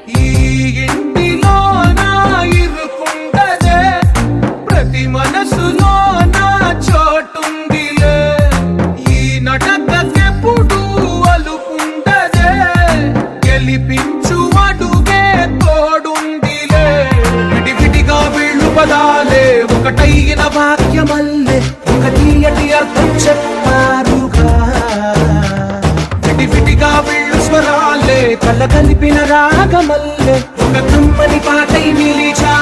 ఈ ఇంటిలోన ఇరుకుంటదే ప్రతి మనసులోన చోటుందిలే ఈ నటకెప్పుడు అలుకుంటదే గెలిపించు అడుగే తోడుందిలే విడివిడిగా వీళ్ళు పదాలే ఒకటైన వాక్యమల్లే ఒక తీయటి అర్థం చెప్పారుగా విడివిడిగా వీళ్ళు స్వరాలే కల కలిపిన రాగమల్లే ఒక కమ్మని పాటై నిలిచా